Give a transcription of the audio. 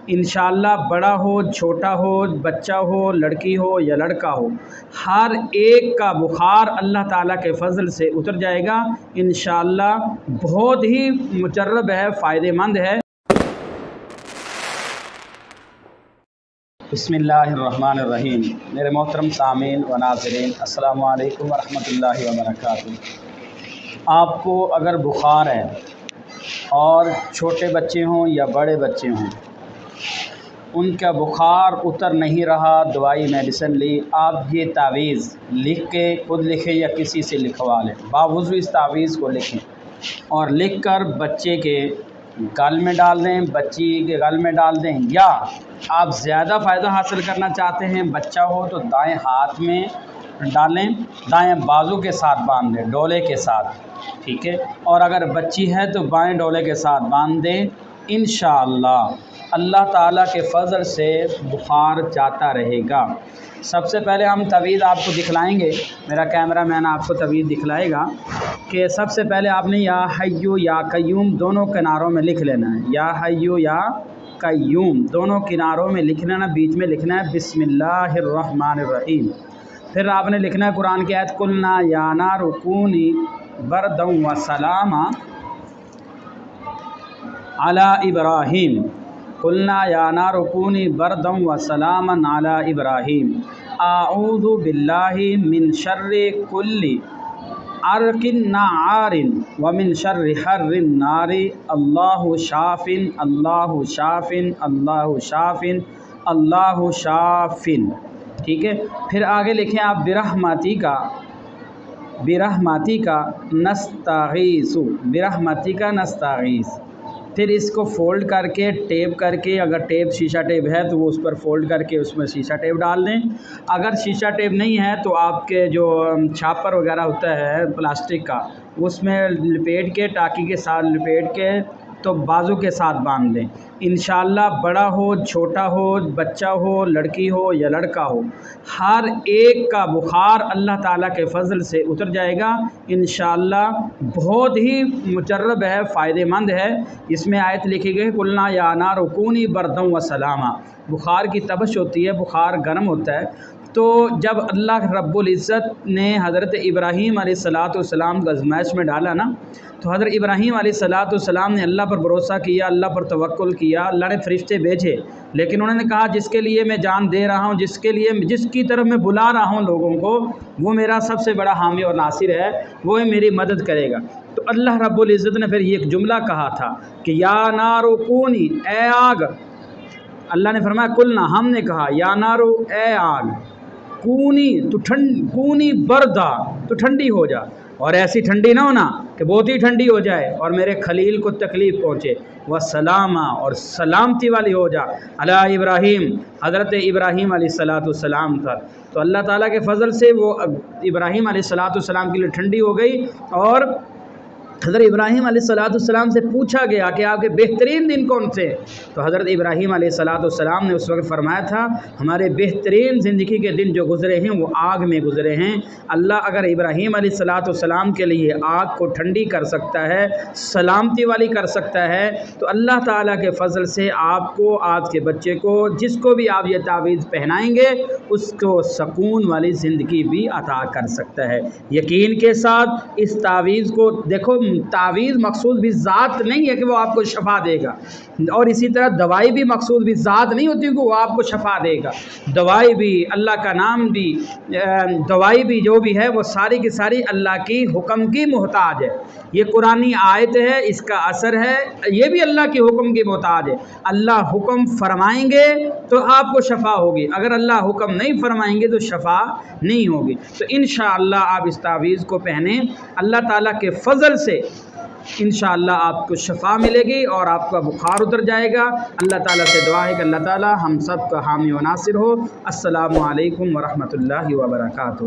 انشاءاللہ بڑا ہو چھوٹا ہو بچہ ہو لڑکی ہو یا لڑکا ہو، ہر ایک کا بخار اللہ تعالیٰ کے فضل سے اتر جائے گا انشاءاللہ۔ بہت ہی مجرب ہے، فائدہ مند ہے۔ بسم اللہ الرحمن الرحیم۔ میرے محترم سامعین و ناظرین، السلام علیکم ورحمۃ اللہ وبرکاتہ۔ آپ کو اگر بخار ہے اور چھوٹے بچے ہوں یا بڑے بچے ہوں، ان کا بخار اتر نہیں رہا، دوائی میڈیسن لی، آپ یہ تعویذ لکھ کے خود لکھیں یا کسی سے لکھوا لیں، باوضو اس تعویذ کو لکھیں اور لکھ کر بچے کے گل میں ڈال دیں، بچی کے گل میں ڈال دیں، یا آپ زیادہ فائدہ حاصل کرنا چاہتے ہیں، بچہ ہو تو دائیں ہاتھ میں ڈالیں، دائیں بازو کے ساتھ باندھ دیں ڈولے کے ساتھ، ٹھیک ہے، اور اگر بچی ہے تو بائیں ڈولے کے ساتھ باندھ دیں۔ انشاءاللہ اللہ تعالیٰ کے فضل سے بخار جاتا رہے گا۔ سب سے پہلے ہم تعویذ آپ کو دکھلائیں گے، میرا کیمرہ مین آپ کو تعویذ دکھلائے گا کہ سب سے پہلے آپ نے یا حیو یا قیوم دونوں کناروں میں لکھ لینا ہے، یا حیو یا قیوم دونوں کناروں میں لکھ لینا، بیچ میں لکھنا ہے بسم اللہ الرحمن الرحیم۔ پھر آپ نے لکھنا ہے قرآن کی آیت قلنا یا نار کونی بردا و سلاما علی ابراہیم، قلنا یا نار کونی بردا و سلاما علی ابراہیم، اعوذ باللہ من شر کل عرق نعار ومن شر حر النار، اللہ شافن اللہ شافن اللہ شافن اللہ شافن، ٹھیک ہے۔ پھر آگے لکھیں آپ برحمتی کا نستغیث، برحمتی کا نستغیث۔ پھر اس کو فولڈ کر کے ٹیپ کر کے، اگر ٹیپ شیشہ ٹیپ ہے تو وہ اس پر فولڈ کر کے اس میں شیشہ ٹیپ ڈال دیں، اگر شیشہ ٹیپ نہیں ہے تو آپ کے جو چھاپر وغیرہ ہوتا ہے پلاسٹک کا، اس میں لپیٹ کے ٹاکی کے ساتھ لپیٹ کے تو بازو کے ساتھ باندھ دیں۔ انشاءاللہ بڑا ہو چھوٹا ہو بچہ ہو لڑکی ہو یا لڑکا ہو، ہر ایک کا بخار اللہ تعالیٰ کے فضل سے اتر جائے گا انشاءاللہ۔ بہت ہی مجرب ہے، فائدہ مند ہے۔ اس میں آیت لکھی گئی قلنا یا نار کونی بردا و سلاما، بخار کی تبش ہوتی ہے، بخار گرم ہوتا ہے، تو جب اللہ رب العزت نے حضرت ابراہیم علیہ السلام کو آزمائش میں ڈالا نا، تو حضرت ابراہیم علیہ السلام نے اللہ پر بھروسہ کیا، اللہ پر توکل کیا، اللہ نے فرشتے بھیجے، لیکن انہوں نے کہا جس کے لیے میں جان دے رہا ہوں، جس کی طرف میں بلا رہا ہوں لوگوں کو، وہ میرا سب سے بڑا حامی اور ناصر ہے، وہ میری مدد کرے گا۔ تو اللہ رب العزت نے پھر یہ ایک جملہ کہا تھا کہ یا نار کونی، اے آگ، اللہ نے فرمایا قلنا، ہم نے کہا یا نارو اے آگ، کونی بردا، تو ٹھنڈی ہو جا، اور ایسی ٹھنڈی نہ ہونا کہ بہت ہی ٹھنڈی ہو جائے اور میرے خلیل کو تکلیف پہنچے، وسلاما، اور سلامتی والی ہو جا، علی ابراہیم، حضرت ابراہیم علیہ السلام پر۔ تو اللہ تعالیٰ کے فضل سے وہ ابراہیم علیہ السلام کے لیے ٹھنڈی ہو گئی، اور حضرت ابراہیم علیہ السلام سے پوچھا گیا کہ آپ کے بہترین دن کون سے؟ تو حضرت ابراہیم علیہ السلام نے اس وقت فرمایا تھا ہمارے بہترین زندگی کے دن جو گزرے ہیں وہ آگ میں گزرے ہیں۔ اللہ اگر ابراہیم علیہ السلام کے لیے آگ کو ٹھنڈی کر سکتا ہے، سلامتی والی کر سکتا ہے، تو اللہ تعالیٰ کے فضل سے آپ کو، آپ کے بچے کو، جس کو بھی آپ یہ تعویذ پہنائیں گے اس کو سکون والی زندگی بھی عطا کر سکتا ہے۔ یقین کے ساتھ اس تعویذ کو دیکھو، تعویذ مقصود بھی ذات نہیں ہے کہ وہ آپ کو شفا دے گا، اور اسی طرح دوائی بھی مقصود بھی ذات نہیں ہوتی کہ وہ آپ کو شفا دے گا، دوائی بھی اللہ کا نام بھی، دوائی بھی جو بھی ہے وہ ساری کی ساری اللہ کی حکم کی محتاج ہے۔ یہ قرآنی آیت ہے، اس کا اثر ہے، یہ بھی اللہ کی حکم کی محتاج ہے۔ اللہ حکم فرمائیں گے تو آپ کو شفا ہوگی، اگر اللہ حکم نہیں فرمائیں گے تو شفا نہیں ہوگی۔ تو انشاءاللہ آپ اس تعویذ کو پہنیں، اللہ تعالیٰ کے فضل سے انشاءاللہ آپ کو شفا ملے گی اور آپ کا بخار اتر جائے گا۔ اللہ تعالیٰ سے دعا ہے کہ اللہ تعالیٰ ہم سب کا حامی و ناصر ہو۔ السلام علیکم ورحمۃ اللہ وبرکاتہ۔